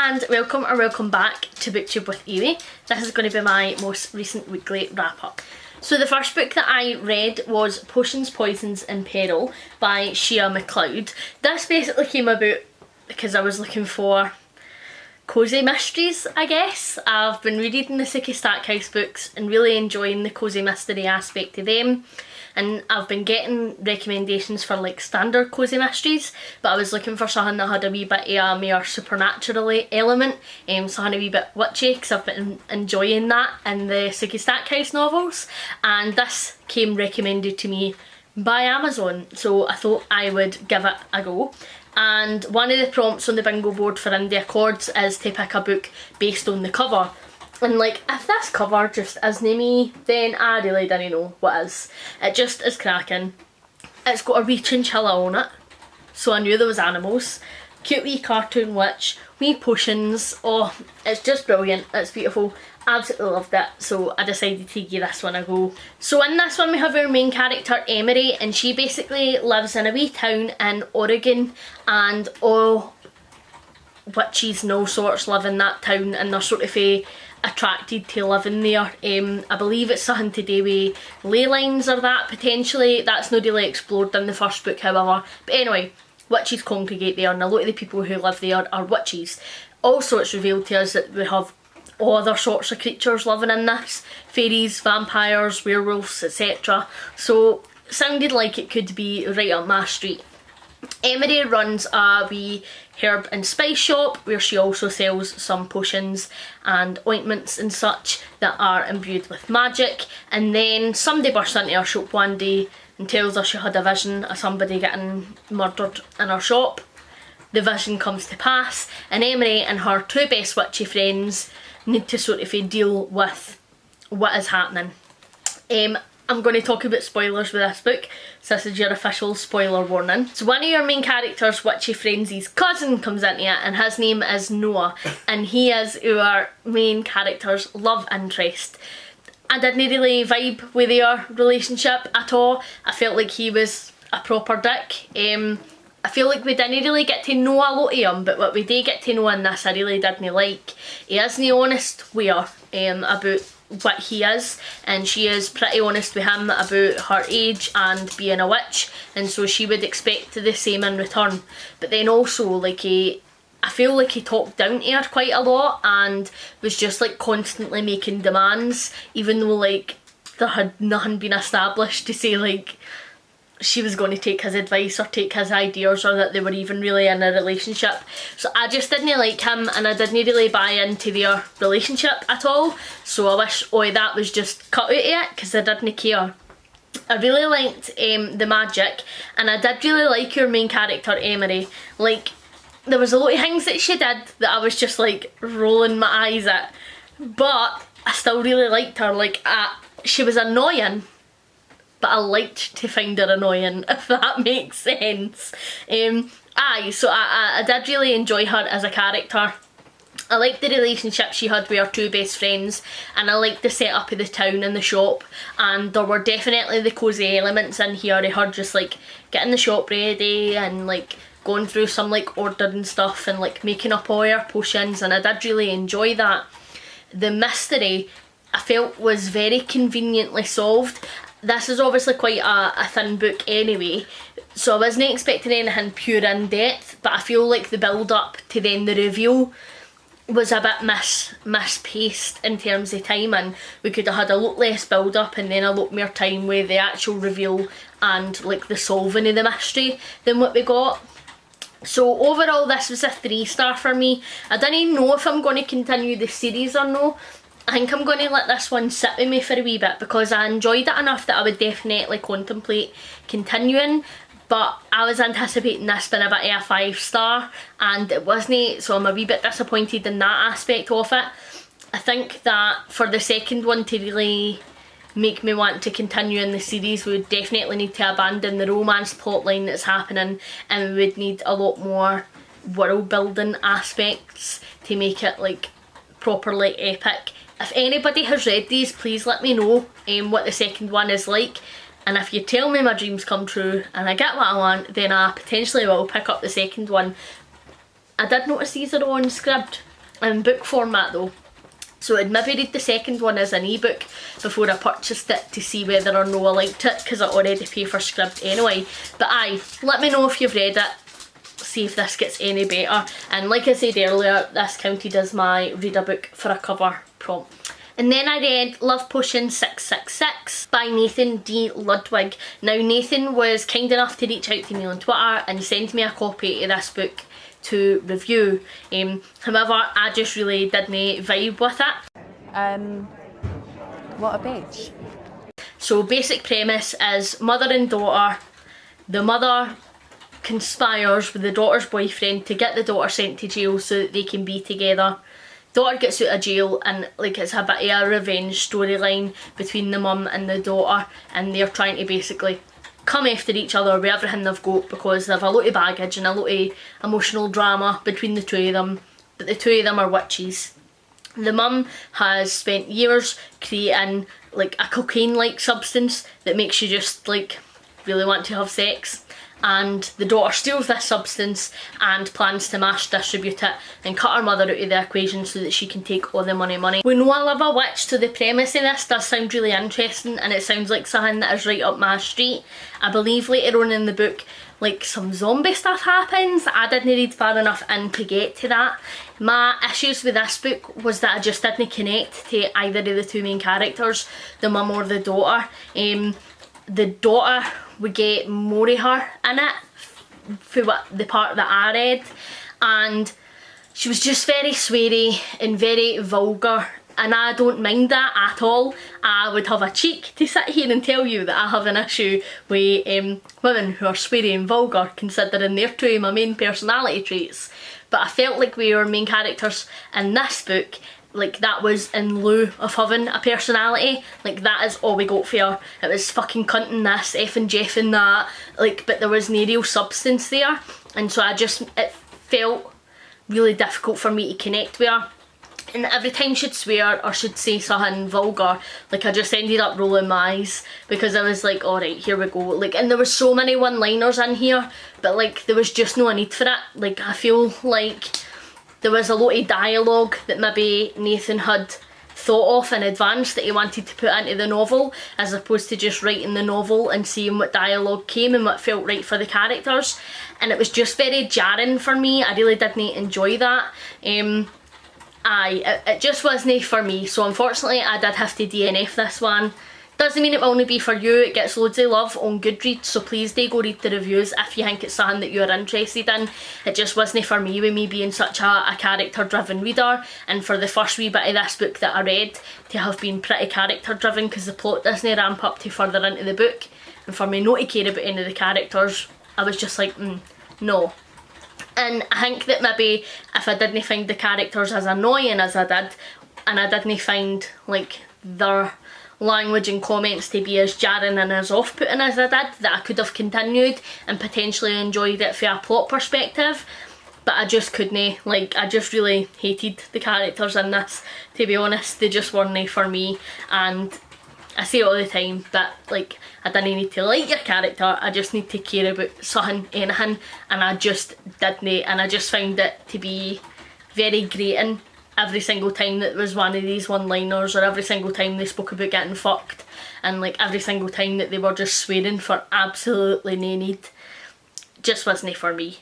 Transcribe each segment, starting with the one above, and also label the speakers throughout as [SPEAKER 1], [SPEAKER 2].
[SPEAKER 1] and welcome back to BookTube with Evie. This is going to be my most recent weekly wrap up. So the first book that I read was Potions, Poisons and Peril by Shea MacLeod. This basically came about because I was looking for cosy mysteries, I guess. I've been reading the Suki Stackhouse books and really enjoying the cosy mystery aspect of them. And I've been getting recommendations for like standard cosy mysteries, but I was looking for something that had a wee bit of a more supernatural element, something a wee bit witchy, because I've been enjoying that in the Suki Stackhouse novels, and this came recommended to me by Amazon, so I thought I would give it a go. And one of the prompts on the bingo board for Indie Accords is to pick a book based on the cover. And like, if this cover just isn't me, then I really don't know what is. It just is cracking. It's got a wee chinchilla on it, so I knew there was animals. Cute wee cartoon witch, wee potions. Oh, it's just brilliant. It's beautiful. Absolutely loved it, so I decided to give this one a go. So in this one we have our main character Emery, and she basically lives in a wee town in Oregon, and all witches and all sorts live in that town, and they're sort of attracted to living there. I believe it's something to do with ley lines or that, potentially. That's not really explored in the first book, however. But anyway, witches congregate there, and a lot of the people who live there are witches. Also, it's revealed to us that we have all other sorts of creatures living in this. Fairies, vampires, werewolves, etc. So, sounded like it could be right up my street. Emery runs a wee herb and spice shop where she also sells some potions and ointments and such that are imbued with magic, and then somebody bursts into her shop one day and tells her she had a vision of somebody getting murdered in her shop. The vision comes to pass, and Emery and her two best witchy friends need to sort of deal with what is happening. I'm going to talk about spoilers with this book, so this is your official spoiler warning. So one of your main characters' witchy friends' cousin comes into it, and his name is Noah, and he is our main character's love interest. I didn't really vibe with their relationship at all. I felt like he was a proper dick. I feel like we didn't really get to know a lot of him, but what we did get to know in this I really didn't like. He isn't honest with her about what he is, and she is pretty honest with him about her age and being a witch, and so she would expect the same in return. But then also, like, I feel like he talked down to her quite a lot and was just like constantly making demands, even though like there had nothing been established to say like she was going to take his advice or take his ideas, or that they were even really in a relationship. So I just didn't like him, and I didn't really buy into their relationship at all. So I wish all that was just cut out of it, because I didn't care. I really liked the magic, and I did really like your main character Emery. Like, there was a lot of things that she did that I was just like rolling my eyes at, but I still really liked her. Like, she was annoying, but I liked to find her annoying, if that makes sense. So I did really enjoy her as a character. I liked the relationship she had with her two best friends, and I liked the setup of the town and the shop, and there were definitely the cosy elements in here of her just like getting the shop ready and like going through some like ordering stuff and like making up all her potions, and I did really enjoy that. The mystery I felt was very conveniently solved. This is obviously quite a thin book anyway, so I wasn't expecting anything pure in depth, but I feel like the build up to then the reveal was a bit mispaced in terms of timing. We could have had a lot less build up and then a lot more time with the actual reveal and like the solving of the mystery than what we got. So overall this was a 3-star for me. I don't even know if I'm going to continue the series or no. I think I'm going to let this one sit with me for a wee bit, because I enjoyed it enough that I would definitely contemplate continuing, but I was anticipating this being a bit of a 5-star and it wasn't, so I'm a wee bit disappointed in that aspect of it. I think that for the second one to really make me want to continue in the series, we would definitely need to abandon the romance plotline that's happening, and we would need a lot more world building aspects to make it like properly epic. If anybody has read these, please let me know what the second one is like, and if you tell me my dreams come true and I get what I want, then I potentially will pick up the second one. I did notice these are all in Scribd, in book format though. So I'd maybe read the second one as an ebook before I purchased it to see whether or no I liked it, because I already pay for script anyway. But aye, let me know if you've read it, see if this gets any better. And like I said earlier, this counted as my read a book for a cover prompt. And then I read Love Potion 666 by Nathan D. Ludwig. Now Nathan was kind enough to reach out to me on Twitter and send me a copy of this book to review. However, I just really didn't vibe with it.
[SPEAKER 2] What a bitch.
[SPEAKER 1] So basic premise is mother and daughter. The mother conspires with the daughter's boyfriend to get the daughter sent to jail so that they can be together. Daughter gets out of jail and like it's a bit of a revenge storyline between the mum and the daughter, and they're trying to basically come after each other with everything they've got because they have a lot of baggage and a lot of emotional drama between the two of them, but the two of them are witches. The mum has spent years creating like a cocaine-like substance that makes you just like really want to have sex, and the daughter steals this substance and plans to mass distribute it and cut her mother out of the equation so that she can take all the money. We know I love a witch, so the premise of this does sound really interesting and it sounds like something that is right up my street. I believe later on in the book like some zombie stuff happens. I didn't read far enough in to get to that. My issues with this book was that I just didn't connect to either of the two main characters, the mum or the daughter. The daughter, we get more of her in it for the part that I read, and she was just very sweary and very vulgar, and I don't mind that at all. I would have a cheek to sit here and tell you that I have an issue with women who are sweary and vulgar, considering they're two of my main personality traits. But I felt like we were main characters in this book, like that was in lieu of having a personality. Like that is all we got for her. It was fucking cunting this, effing jeffing that, like, but there was no real substance there, and so it felt really difficult for me to connect with her. And every time she'd swear or she'd say something vulgar, like I just ended up rolling my eyes because I was like, alright, here we go. Like, and there was so many one-liners in here, but like there was just no need for it. Like I feel like there was a lot of dialogue that maybe Nathan had thought of in advance that he wanted to put into the novel, as opposed to just writing the novel and seeing what dialogue came and what felt right for the characters. And it was just very jarring for me. I really didn't enjoy that. It just wasn't for me, so unfortunately I did have to DNF this one. Doesn't mean it will only be for you. It gets loads of love on Goodreads, so please do go read the reviews if you think it's something that you're interested in. It just wasn't for me, with me being such a character driven reader, and for the first wee bit of this book that I read to have been pretty character driven because the plot doesn't ramp up too further into the book, and for me not to care about any of the characters, I was just like, no. And I think that maybe if I didn't find the characters as annoying as I did, and I didn't find like their language and comments to be as jarring and as off-putting as I did, that I could have continued and potentially enjoyed it from a plot perspective. But I just couldn't. Like, I just really hated the characters in this, to be honest. They just weren't for me, and I say it all the time, but like, I didn't need to like your character, I just need to care about something, anything, and I just didn't, and I just found it to be very grating every single time that there was one of these one-liners, or every single time they spoke about getting fucked, and like every single time that they were just swearing for absolutely no need. Just wasn't for me.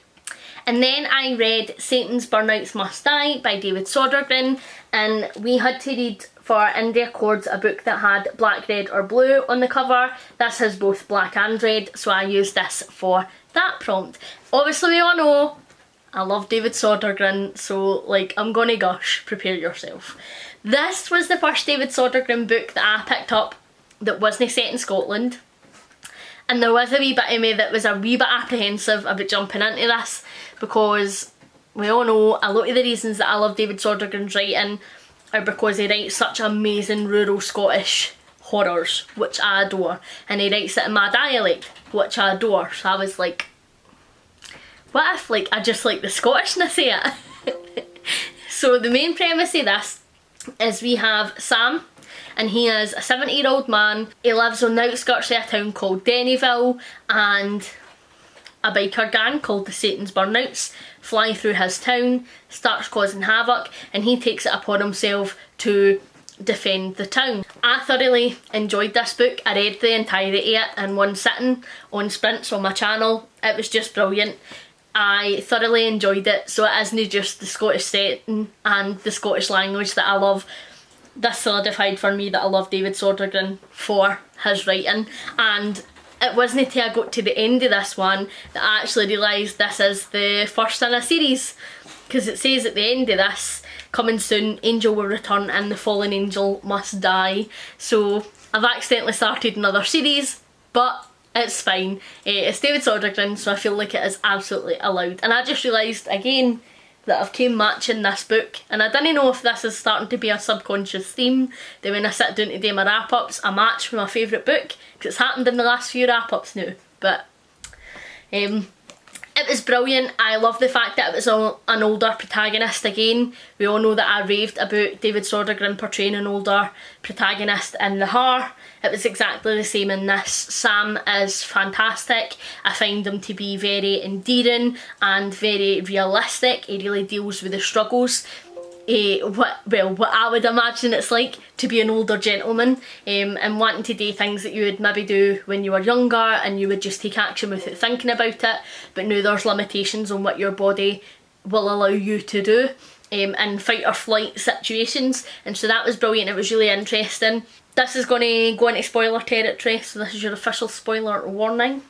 [SPEAKER 1] And then I read Satan's Burnouts Must Die by David Sodergren, and we had to read for India Chords a book that had black, red or blue on the cover. This has both black and red, so I used this for that prompt. Obviously we all know I love David Sodergren, so like, I'm gonna gush, prepare yourself. This was the first David Sodergren book that I picked up that wasn't set in Scotland, and there was a wee bit of me that was a wee bit apprehensive about jumping into this, because we all know a lot of the reasons that I love David Sodergren's writing are because he writes such amazing rural Scottish horrors, which I adore, and he writes it in my dialect, which I adore. So I was like, what if like I just like the Scottishness of it? So the main premise of this is we have Sam, and he is a 70-year-old man. He lives on the outskirts of a town called Dennyville, and a biker gang called the Satan's Burnouts fly through his town, starts causing havoc, and he takes it upon himself to defend the town. I thoroughly enjoyed this book. I read the entirety of it in one sitting on sprints on my channel. It was just brilliant. I thoroughly enjoyed it. So it isn't just the Scottish setting and the Scottish language that I love. This solidified for me that I love David Sodergren for his writing, and it wasn't until I got to the end of this one that I actually realised this is the first in a series, because it says at the end of this, coming soon, angel will return and the fallen angel must die. So I've accidentally started another series, but it's fine. It's David Sodergren, so I feel like it is absolutely allowed. And I just realised again that I've came matching this book, and I didn't know if this is starting to be a subconscious theme, that when I sit down to do my wrap-ups I match for my favourite book, because it's happened in the last few wrap-ups now. But it was brilliant. I love the fact that it was an older protagonist again. We all know that I raved about David Sodergren portraying an older protagonist in The Haar. It was exactly the same in this. Sam is fantastic. I find him to be very endearing and very realistic. He really deals with the struggles. What I would imagine it's like to be an older gentleman and wanting to do things that you would maybe do when you were younger and you would just take action without thinking about it, but now there's limitations on what your body will allow you to do in fight or flight situations, and so that was brilliant. It was really interesting. This is going to go into spoiler territory, so this is your official spoiler warning.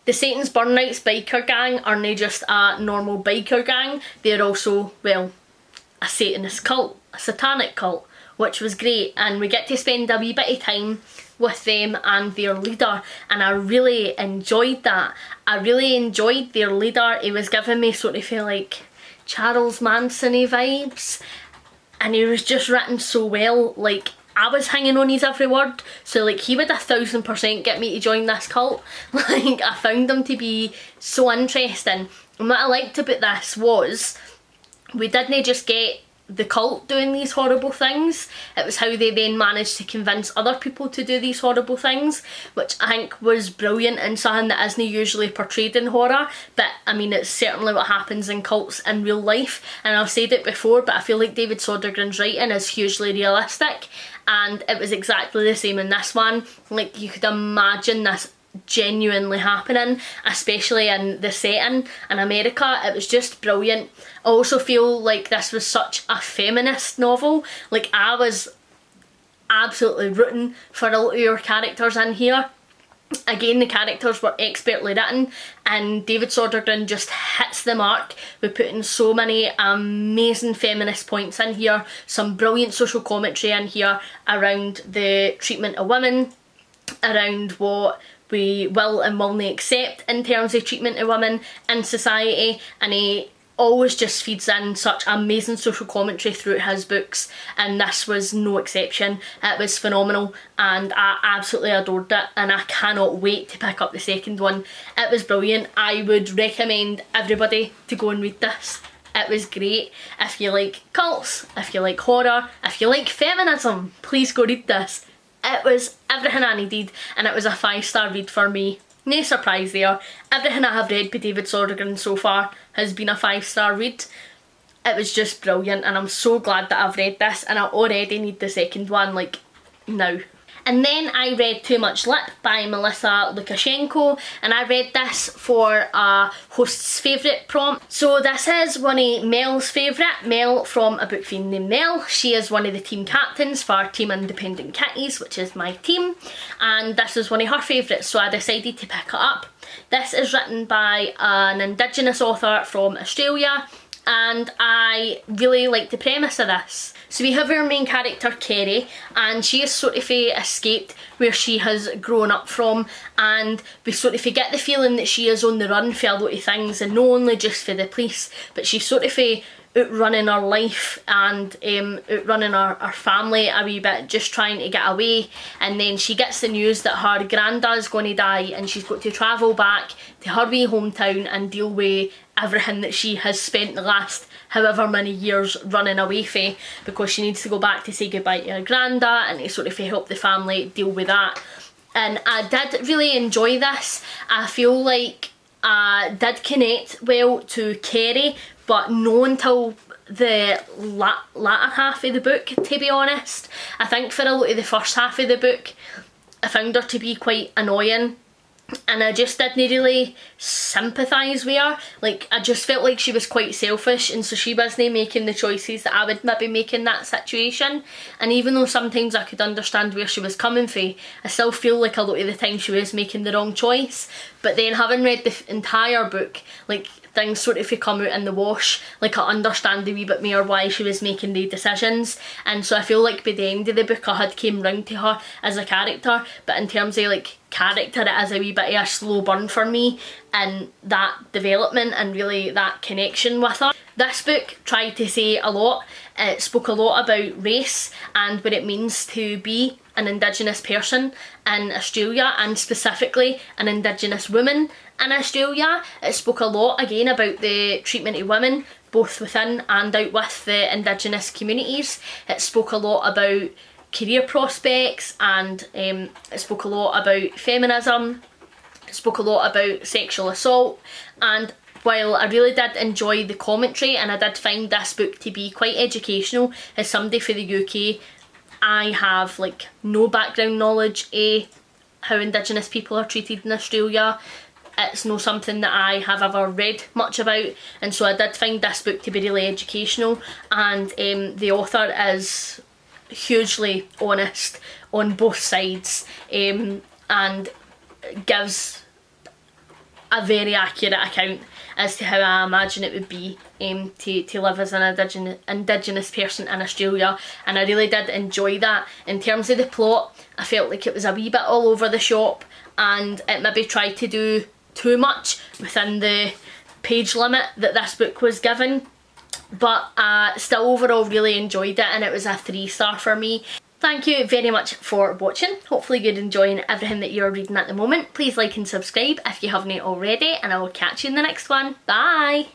[SPEAKER 1] The Satan's Burnouts biker gang are not just a normal biker gang, they're also, well, a Satanist cult, a satanic cult, which was great, and we get to spend a wee bit of time with them and their leader, and I really enjoyed that. I really enjoyed their leader. He was giving me sort of feel like Charles Manson-y vibes, and he was just written so well. Like, I was hanging on his every word, so like he would 1000% get me to join this cult. Like, I found him to be so interesting, and what I liked about this was we didn't just get the cult doing these horrible things, it was how they then managed to convince other people to do these horrible things, which I think was brilliant and something that isn't usually portrayed in horror, but I mean it's certainly what happens in cults in real life. And I've said it before, but I feel like David Sodergren's writing is hugely realistic, and it was exactly the same in this one. Like, you could imagine this genuinely happening, especially in the setting in America. It was just brilliant. I also feel like this was such a feminist novel. Like, I was absolutely rooting for a lot of your characters in here. Again, the characters were expertly written, and David Sodergren just hits the mark with putting so many amazing feminist points in here, some brilliant social commentary in here around the treatment of women, around what we will and will not accept in terms of treatment of women in society, and he always just feeds in such amazing social commentary throughout his books, and this was no exception. It was phenomenal and I absolutely adored it, and I cannot wait to pick up the second one. It was brilliant. I would recommend everybody to go and read this. It was great. If you like cults, if you like horror, if you like feminism, please go read this. It was everything I needed, and it was a 5-star read for me. No surprise there. Everything I have read by David Sodergren so far has been a 5-star read. It was just brilliant, and I'm so glad that I've read this, and I already need the second one, like, now. And then I read Too Much Lip by Melissa Lukashenko, and I read this for a host's favourite prompt. So this is one of Mel's favourite, Mel from A Book Fiend named Mel. She is one of the team captains for Team Independent Kitties, which is my team, and this was one of her favourites, so I decided to pick it up. This is written by an Indigenous author from Australia, and I really like the premise of this. So we have our main character Kerry, and she has sort of escaped where she has grown up from, and we sort of get the feeling that she is on the run for a lot of things, and not only just for the police, but she's sort of outrunning her life and outrunning her family a wee bit, just trying to get away. And then she gets the news that her granddad's going to die, and she's got to travel back to her wee hometown and deal with everything that she has spent the last however many years running away from, because she needs to go back to say goodbye to her granddad and to sort of help the family deal with that. And I did really enjoy this. I feel like did connect well to Kerry, but no until the latter half of the book, to be honest. I think for a lot of the first half of the book I found her to be quite annoying, and I just didn't really sympathise with her. Like, I just felt like she was quite selfish, and so she wasn't making the choices that I would maybe make in that situation. And even though sometimes I could understand where she was coming from, I still feel like a lot of the time she was making the wrong choice. But then, having read the entire book, like, things sort of come out in the wash. Like, I understand a wee bit more why she was making the decisions, and so I feel like by the end of the book I had came round to her as a character. But in terms of like character, it is a wee bit of a slow burn for me in that development and really that connection with her. This book tried to say a lot. It spoke a lot about race and what it means to be an Indigenous person in Australia, and specifically an Indigenous woman in Australia. It spoke a lot again about the treatment of women, both within and out with the Indigenous communities. It spoke a lot about career prospects, and it spoke a lot about feminism. It spoke a lot about sexual assault. And while I really did enjoy the commentary, and I did find this book to be quite educational, as somebody for the UK, I have like no background knowledge of how Indigenous people are treated in Australia. It's not something that I have ever read much about, and so I did find this book to be really educational. And the author is hugely honest on both sides, and gives a very accurate account as to how I imagine it would be to live as an Indigenous person in Australia, and I really did enjoy that. In terms of the plot, I felt like it was a wee bit all over the shop, and it maybe tried to do too much within the page limit that this book was given, but I still overall really enjoyed it, and it was a 3-star for me. Thank you very much for watching. Hopefully you're enjoying everything that you're reading at the moment. Please like and subscribe if you haven't already, and I will catch you in the next one. Bye!